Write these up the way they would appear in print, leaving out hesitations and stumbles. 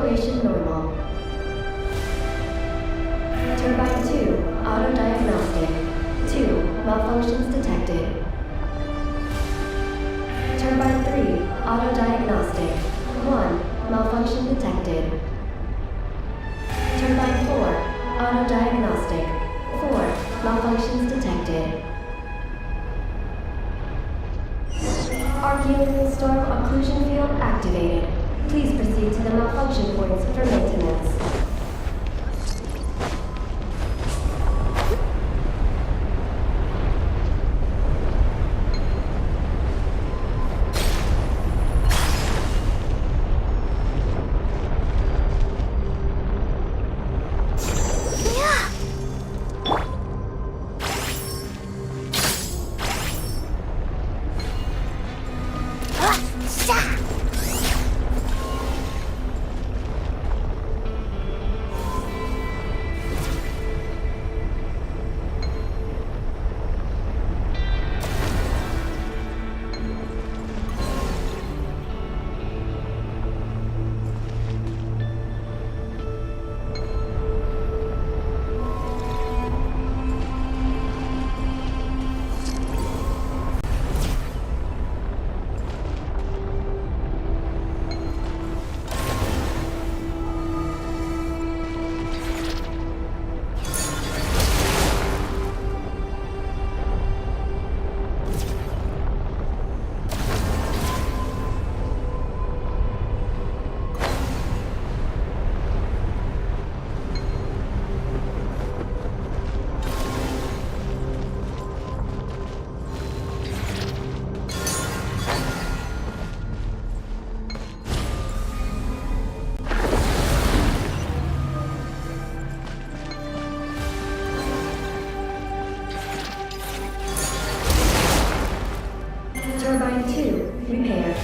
Operation normal. Turbine 2, auto diagnostic. 2, malfunctions detected. Turbine 3, auto diagnostic. 1, malfunction detected. Turbine 4, auto diagnostic. 4, malfunctions detected. Archaean storm occlusion field activated. Please proceed to the malfunction points for maintenance. Turbine 2, repaired.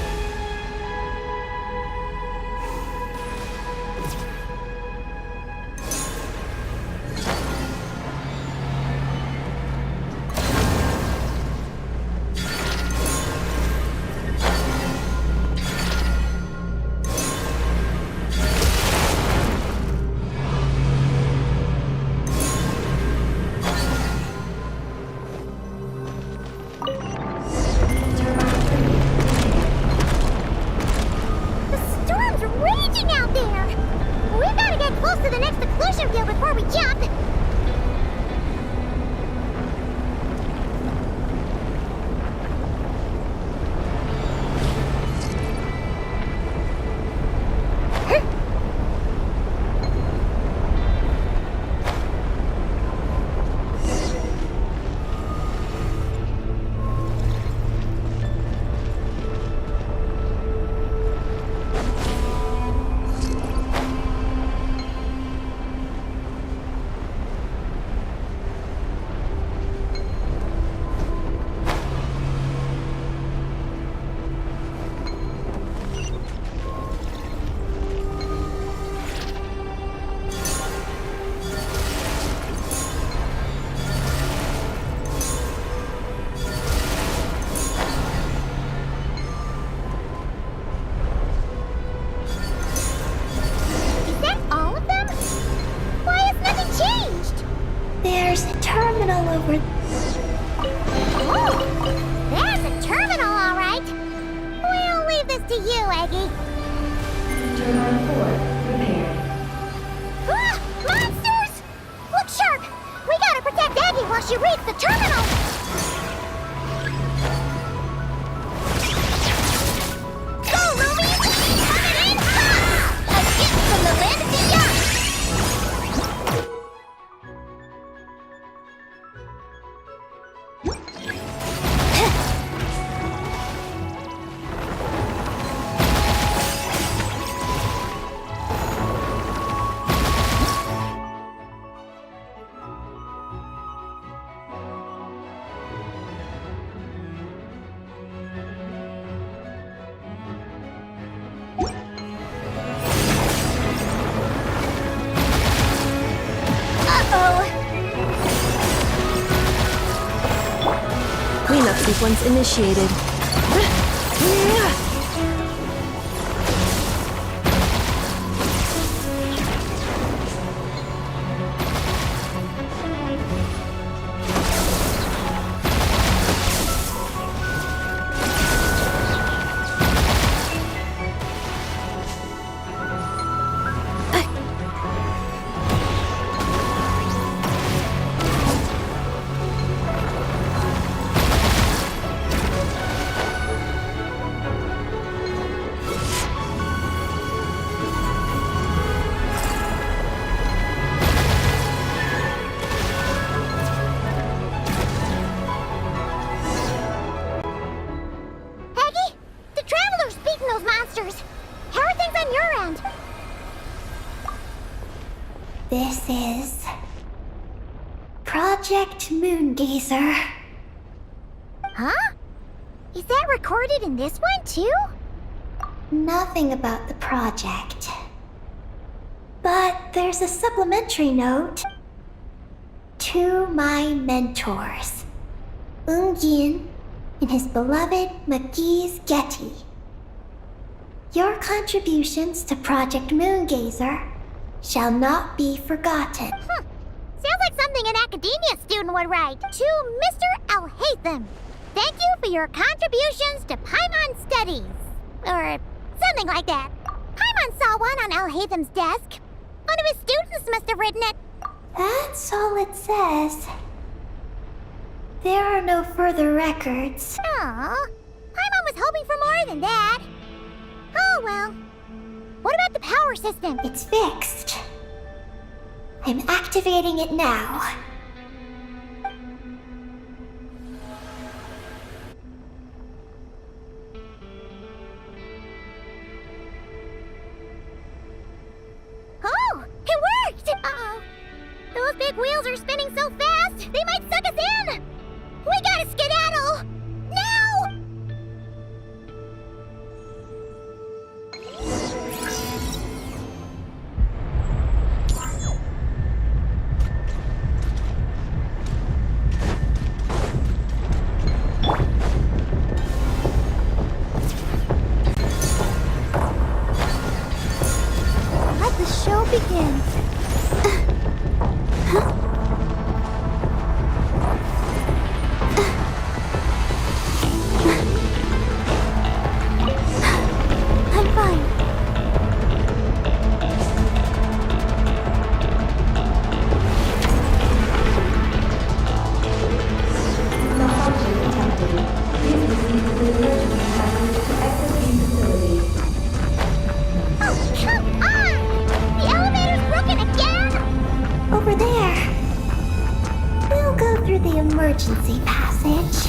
Cleanup sequence initiated. This is Project Moongazer. Huh? Is that recorded in this one too? Nothing about the project. But there's a supplementary note. To my mentors, Yin and his beloved McGee's Getty. Your contributions to Project Moongazer shall not be forgotten. Sounds like something an academia student would write. To Mr. Alhaitham, thank you for your contributions to Paimon Studies. Or something like that. Paimon saw one on Alhaitham's desk. One of his students must have written it. That's all it says. There are no further records. Aw, Paimon was hoping for more than that. Oh well. What about the power system? It's fixed. I'm activating it now. Oh, it worked! Uh-oh. Those big wheels are spinning so fast, they might suck us in! We gotta skedaddle! Now! Let the show begin. I'm fine. Malfunction detected. Please proceed to the emergency passage to exit the facility. Oh, come on! The elevator's broken again? Over there. We'll go through the emergency passage.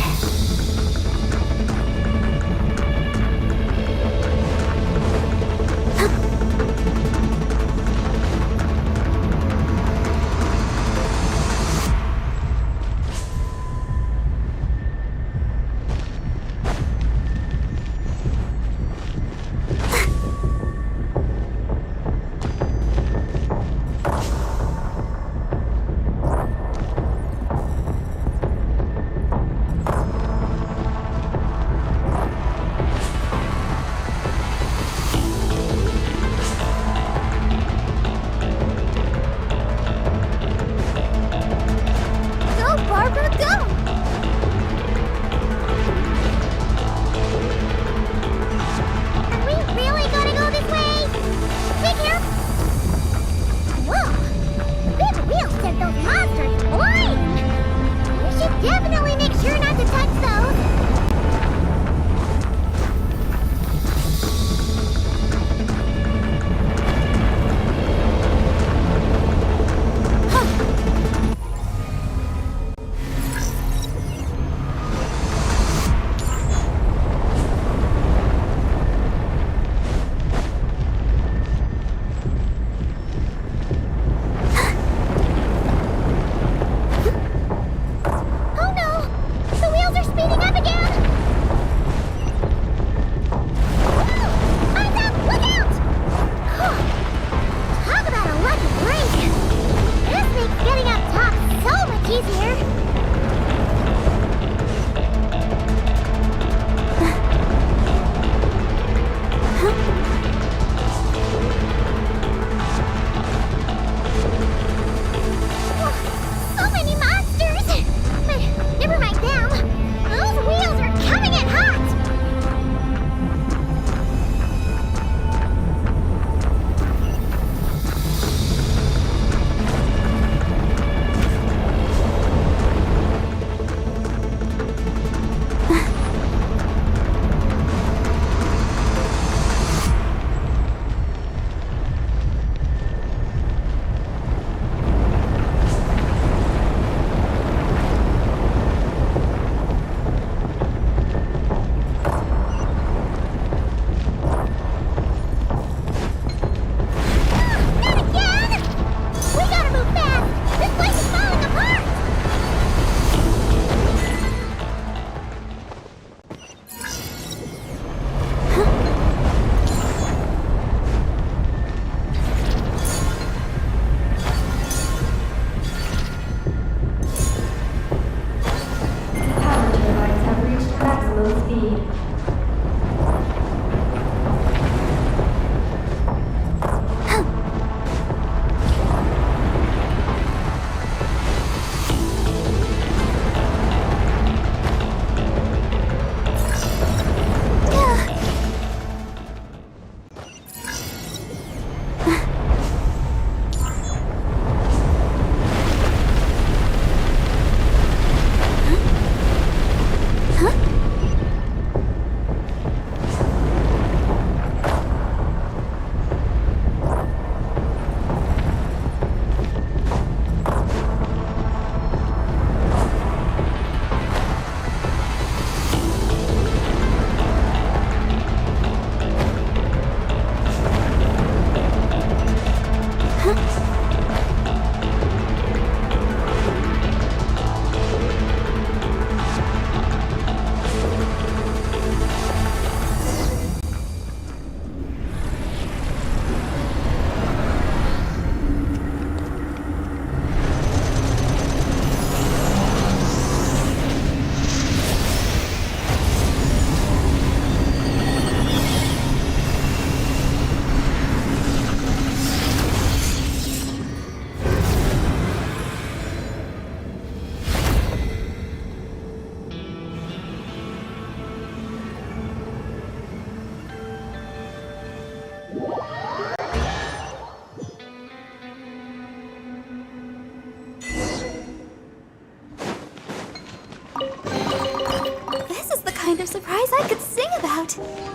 about.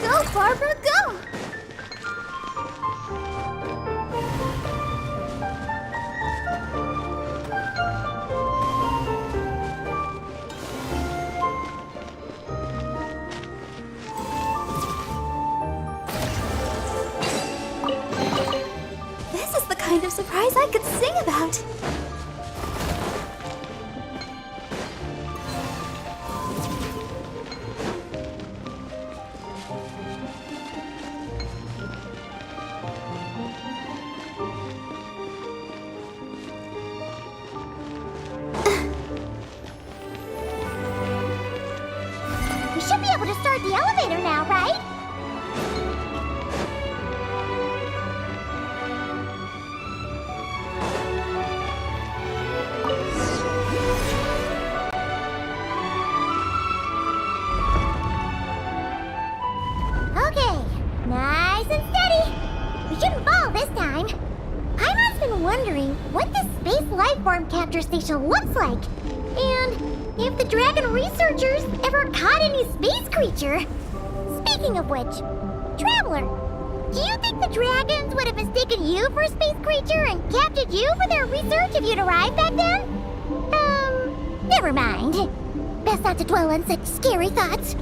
Go, Barbara, go! This is the kind of surprise I could sing about. We should be able to start the elevator now, right? Okay, nice and steady. We shouldn't fall this time. Paimon's been wondering what this space life form capture station looks like, and if the dragon researchers ever caught any space creature. Speaking of which, Traveler, do you think the dragons would have mistaken you for a space creature and captured you for their research if you'd arrived back then? Never mind. Best not to dwell on such scary thoughts.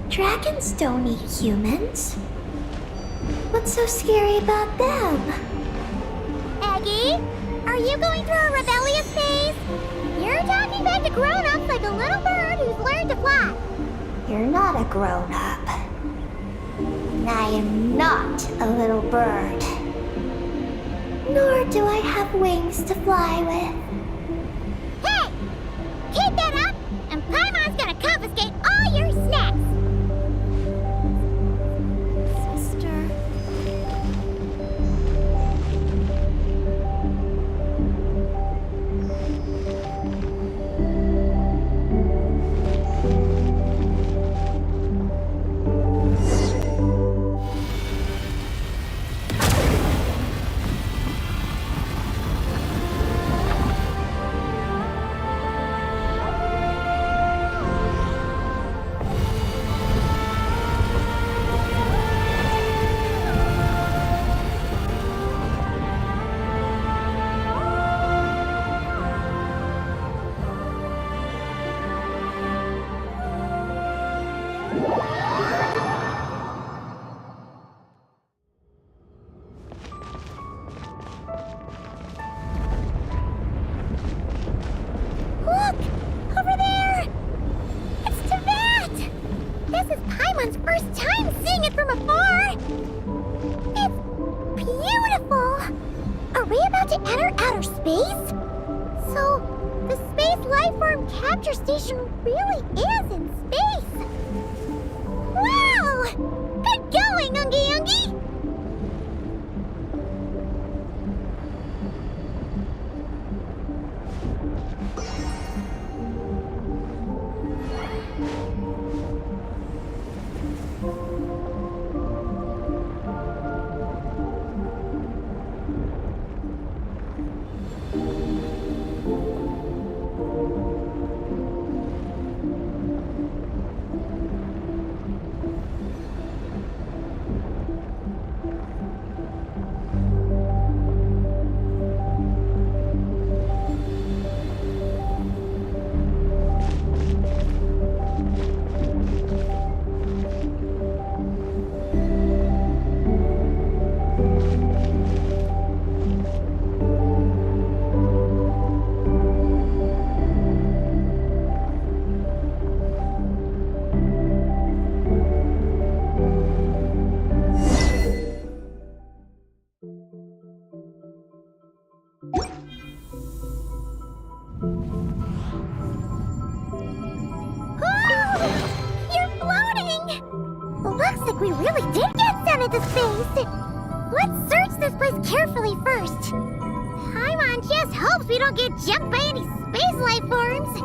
Dragons don't eat humans. What's so scary about them? Aggie, are you going through a rebellious phase? You're talking back to grown-ups like a little bird who's learned to fly. You're not a grown-up. And I am not a little bird. Nor do I have wings to fly with. Hey! Keep that up, and Paimon's gonna confiscate all your snacks! Sister. Look! Over there! It's Tibet! This is Paimon's first time seeing it from afar! It's beautiful! Are we about to enter outer space? So, the space lifeform capture station really is in space! Wow! Good going, Ungi Ungi! You're floating! Looks like we really did get sent into space. Let's search this place carefully first. Paimon just hopes we don't get jumped by any space life forms.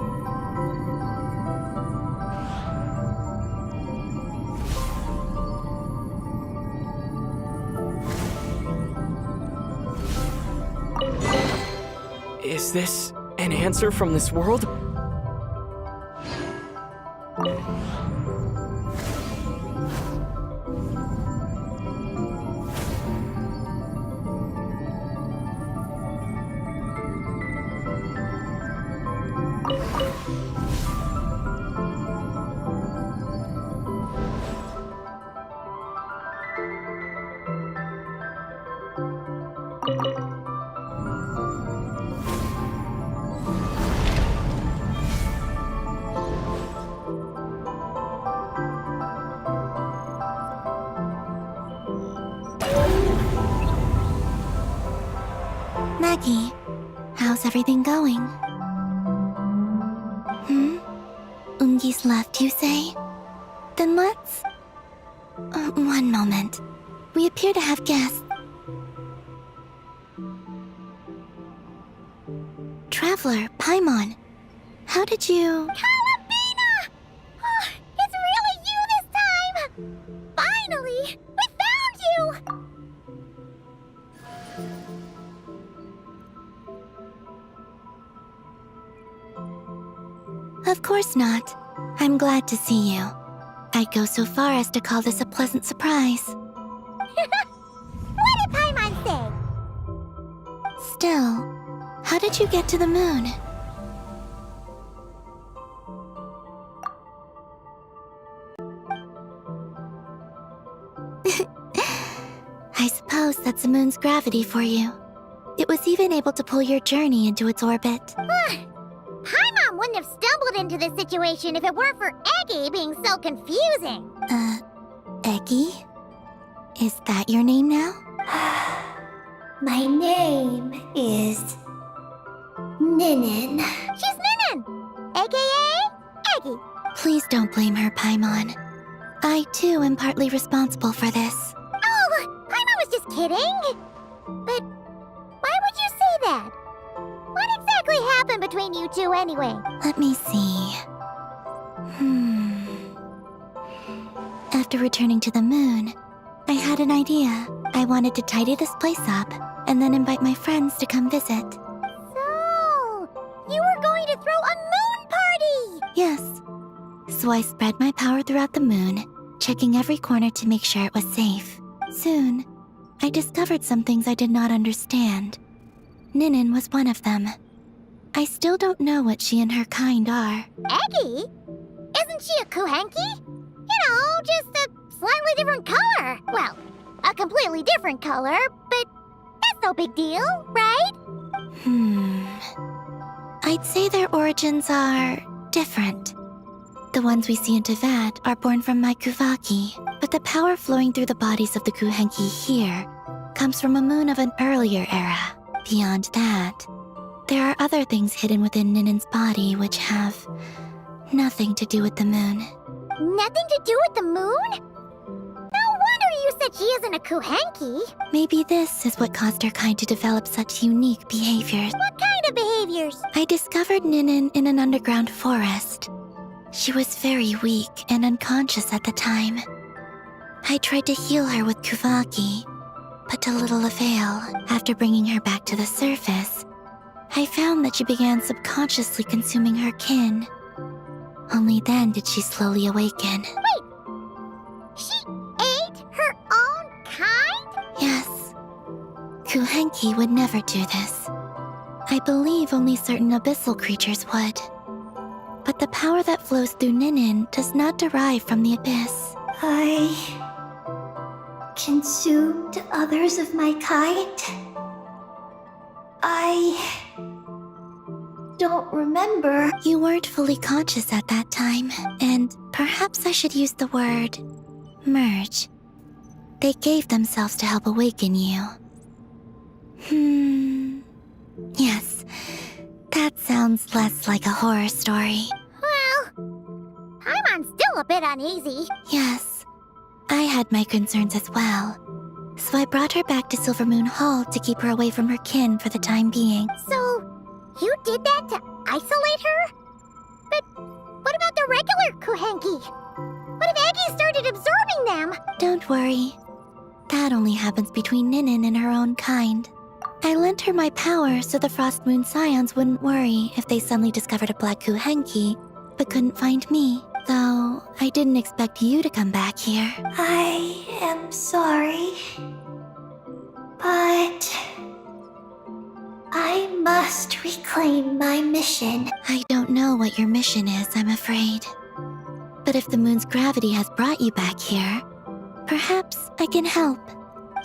Is this an answer from this world? Maggie, how's everything going? Ungi's left, you say? Then let's... one moment. We appear to have guests. Traveler, Paimon, how did you... Columbina! Oh, it's really you this time! Finally! We found you! Of course not. I'm glad to see you. I'd go so far as to call this a pleasant surprise. What did Paimon say? Still, how did you get to the moon? I suppose that's the moon's gravity for you. It was even able to pull your journey into its orbit. Paimon wouldn't have stumbled into this situation if it weren't for Eggy being so confusing. Eggy? Is that your name now? My name is Ninin. She's Ninin, aka Eggy. Please don't blame her, Paimon. I, too, am partly responsible for this. Oh, Paimon was just kidding. But why would you say that? What exactly happened between you two anyway? Let me see. After returning to the moon, I had an idea. I wanted to tidy this place up and then invite my friends to come visit. So, you were going to throw a moon party! Yes. So I spread my power throughout the moon, checking every corner to make sure it was safe. Soon, I discovered some things I did not understand. Ninin was one of them. I still don't know what she and her kind are. Eggy? Isn't she a kuhenki? You know, just a slightly different color. Well, a completely different color, but that's no big deal, right? I'd say their origins are different. The ones we see in Tevat are born from my Kuvaki, but the power flowing through the bodies of the Kuhenki here comes from a moon of an earlier era. Beyond that, there are other things hidden within Ninin's body which have nothing to do with the moon. Nothing to do with the moon? No wonder you said she isn't a kuhenki. Maybe this is what caused her kind to develop such unique behaviors. What kind of behaviors? I discovered Ninin in an underground forest. She was very weak and unconscious at the time. I tried to heal her with Kuvaki, but to little avail. After bringing her back to the surface, I found that she began subconsciously consuming her kin. Only then did she slowly awaken. Wait! She ate her own kind? Yes. Kuhenki would never do this. I believe only certain abyssal creatures would. But the power that flows through Ninin does not derive from the abyss. I consumed others of my kind. I don't remember. You weren't fully conscious at that time, and perhaps I should use the word merge. They gave themselves to help awaken you. Yes, That sounds less like a horror story. Well, Paimon's still a bit uneasy. Yes, I had my concerns as well. So I brought her back to Silvermoon Hall to keep her away from her kin for the time being. So, you did that to isolate her? But what about the regular Kuhenki? What if Aggie started absorbing them? Don't worry. That only happens between Ninin and her own kind. I lent her my power so the Frost Moon Scions wouldn't worry if they suddenly discovered a black Kuhenki, but couldn't find me. Though, I didn't expect you to come back here. I am sorry, but I must reclaim my mission. I don't know what your mission is, I'm afraid. But if the moon's gravity has brought you back here, perhaps I can help.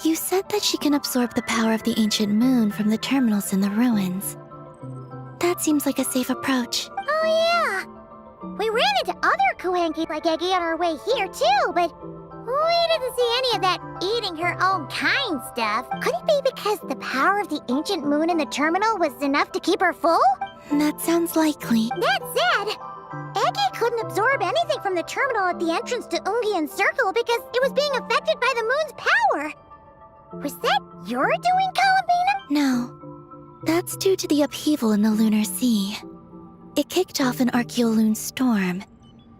You said that she can absorb the power of the ancient moon from the terminals in the ruins. That seems like a safe approach. Oh yeah! We ran into other Kuhenki like Aggie on our way here too, but we didn't see any of that eating her own kind stuff. Could it be because the power of the ancient moon in the terminal was enough to keep her full? That sounds likely. That said, Aggie couldn't absorb anything from the terminal at the entrance to Ungian Circle because it was being affected by the moon's power. Was that your doing, Columbina? No. That's due to the upheaval in the lunar sea. It kicked off an Archeoloon storm,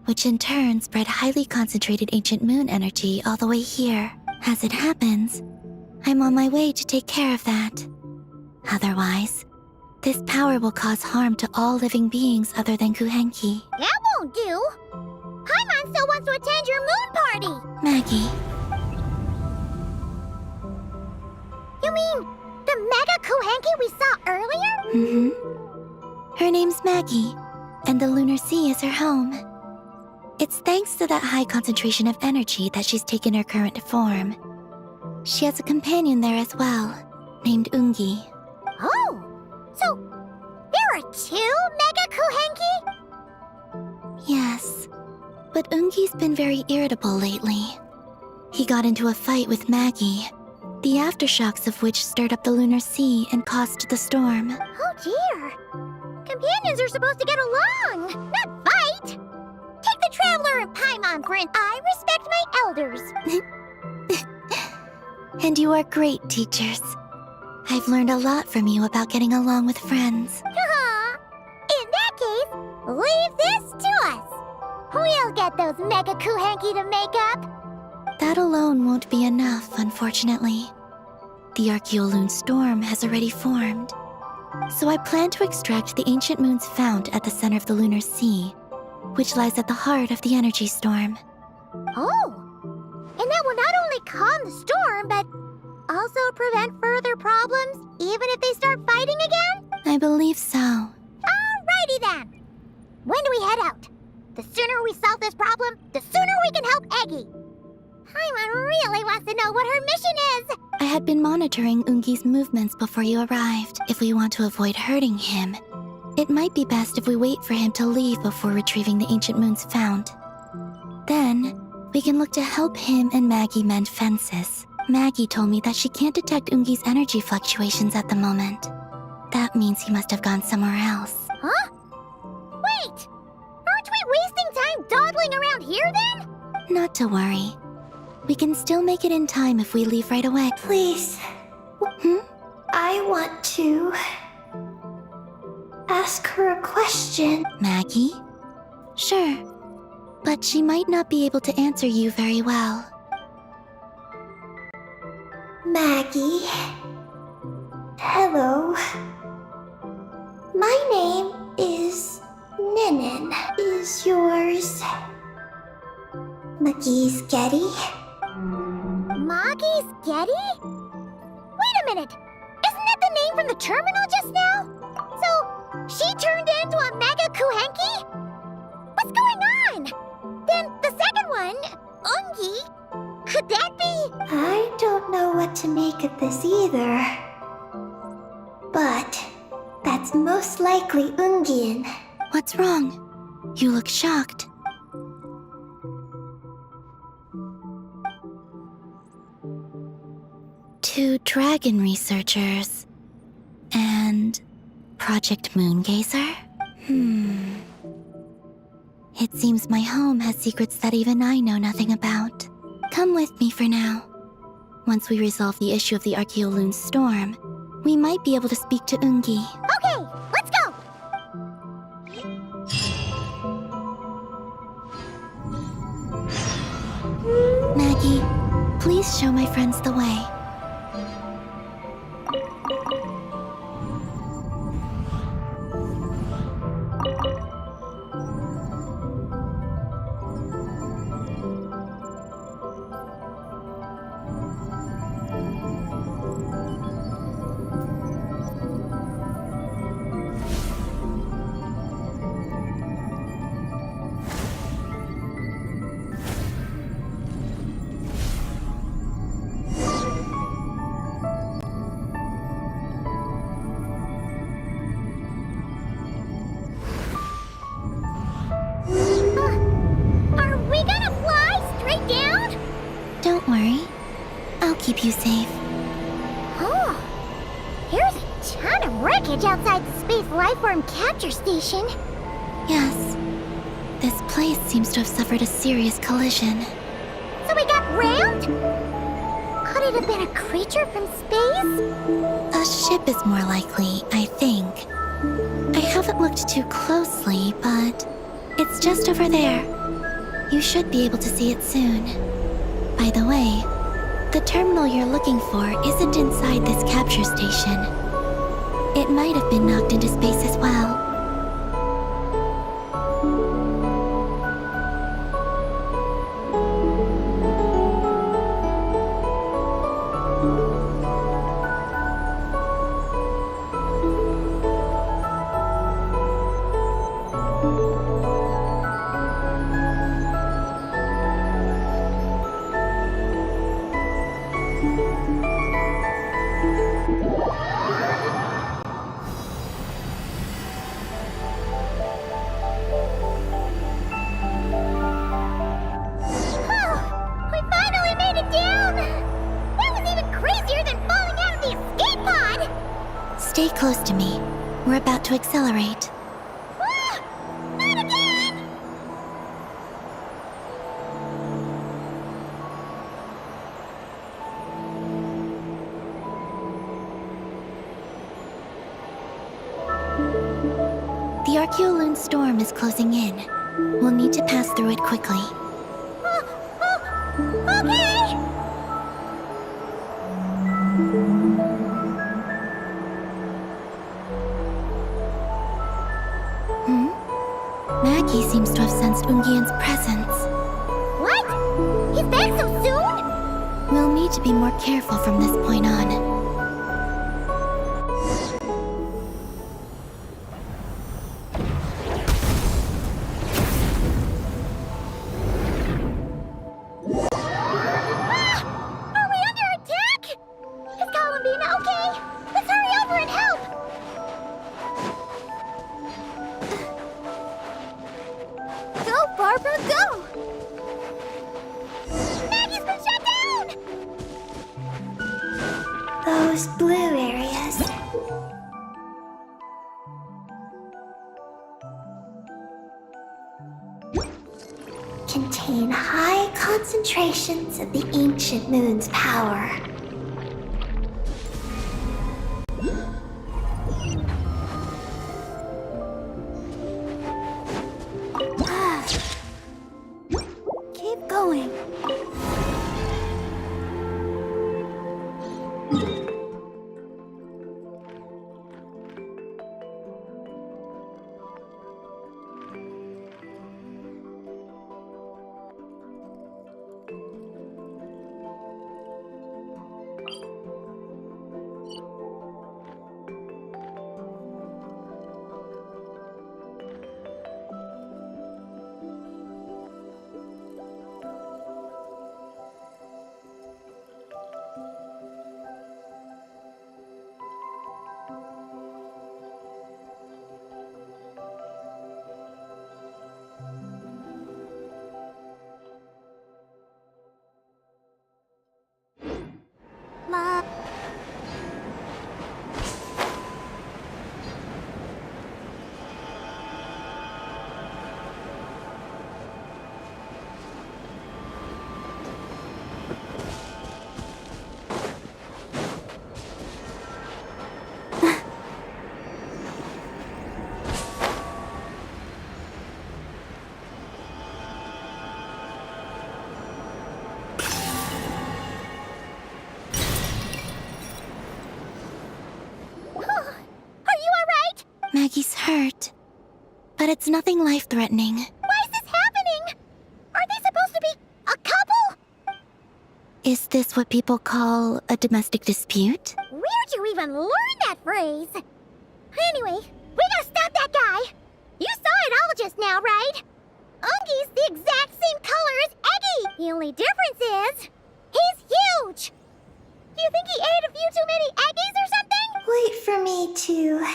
which in turn spread highly concentrated ancient moon energy all the way here. As it happens, I'm on my way to take care of that. Otherwise, this power will cause harm to all living beings other than Kuhenki. That won't do. Paimon still wants to attend your moon party. Maggie, You mean the Mega Kuhenki we saw earlier? Her name's Maggie, and the lunar sea is her home. It's thanks to that high concentration of energy that she's taken her current form. She has a companion there as well, named Ungi. Oh, so there are two Mega Kuhenki? Yes, but Ungi's been very irritable lately. He got into a fight with Maggie, the aftershocks of which stirred up the lunar sea and caused the storm. Oh dear. Companions are supposed to get along, not fight. Take the Traveler and Paimon for I respect my elders. And you are great teachers. I've learned a lot from you about getting along with friends. In that case, leave this to us. We'll get those Mega Kuhenki to make up. That alone won't be enough, unfortunately. The Archeoloon storm has already formed. So I plan to extract the ancient moon's fount at the center of the lunar sea, which lies at the heart of the energy storm. Oh, and that will not only calm the storm, but also prevent further problems, even if they start fighting again? I believe so. Alrighty then. When do we head out? The sooner we solve this problem, the sooner we can help Aggie. Paimon really wants to know what her mission is. I had been monitoring Ungi's movements before you arrived. If we want to avoid hurting him, it might be best if we wait for him to leave before retrieving the ancient moon's fount. Then, we can look to help him and Maggie mend fences. Maggie told me that she can't detect Ungi's energy fluctuations at the moment. That means he must have gone somewhere else. Huh? Wait! Aren't we wasting time dawdling around here then? Not to worry. We can still make it in time if we leave right away. Please. I want to ask her a question. Maggie? Sure. But she might not be able to answer you very well. Maggie. Hello. My name is Ninin. Is yours Maggie's Getty? Maggie's Getty? Wait a minute! Isn't that the name from the terminal just now? So, she turned into a Mega Kuhenki? What's going on? Then the second one, Ungi, could that be? I don't know what to make of this either. But that's most likely Ungian. What's wrong? You look shocked. Two dragon researchers and Project Moongazer? It seems my home has secrets that even I know nothing about. Come with me for now. Once we resolve the issue of the Archaeoloon storm, we might be able to speak to Ungi. Okay, let's go! Maggie, please show my friends the way. Are we gonna fly straight down? Don't worry. I'll keep you safe. Oh, here's a ton of wreckage outside the Space Lifeform Capture Station. Yes. This place seems to have suffered a serious collision. So we got rammed? Could it have been a creature from space? A ship is more likely, I think. I haven't looked too closely, but it's just over there. You should be able to see it soon. By the way, the terminal you're looking for isn't inside this capture station. It might have been knocked into space as well. Oh, we finally made it down! That was even crazier than falling out of the escape pod! Stay close to me. We're about to accelerate. Ah, not again! The Archaeoloon storm is closing in. We'll need to pass through it quickly. Okay! Maggie seems to have sensed Ungian's presence. What? He's back so soon? We'll need to be more careful from this point on. Are we under attack? Is Columbina okay? Let's hurry over and help! Go, Barbara, go! Maggie's been shut down! Those blue areas. Contain high concentrations of the ancient moon's power. Keep going. it's nothing life-threatening. Why is this happening? Are they supposed to be a couple? Is this what people call a domestic dispute? Where'd you even learn that phrase? Anyway, we gotta stop that guy. You saw it all just now, right? Ungi's the exact same color as Eggy. The only difference is, he's huge. Do you think he ate a few too many Eggies or something? Wait for me to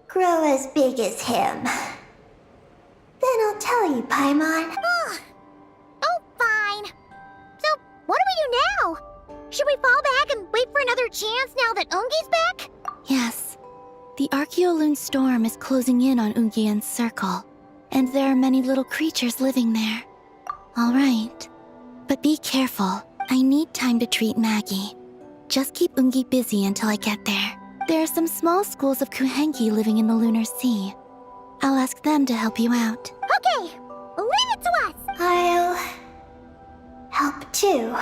grow as big as him. Then I'll tell you, Paimon. Ugh. Oh, fine. So, what do we do now? Should we fall back and wait for another chance now that Ungi's back? Yes. The Archeoloon storm is closing in on Ungian's circle, and there are many little creatures living there. All right. But be careful. I need time to treat Maggie. Just keep Ungi busy until I get there. There are some small schools of Kuhenki living in the Lunar Sea. I'll ask them to help you out. Okay, leave it to us. I'll help too.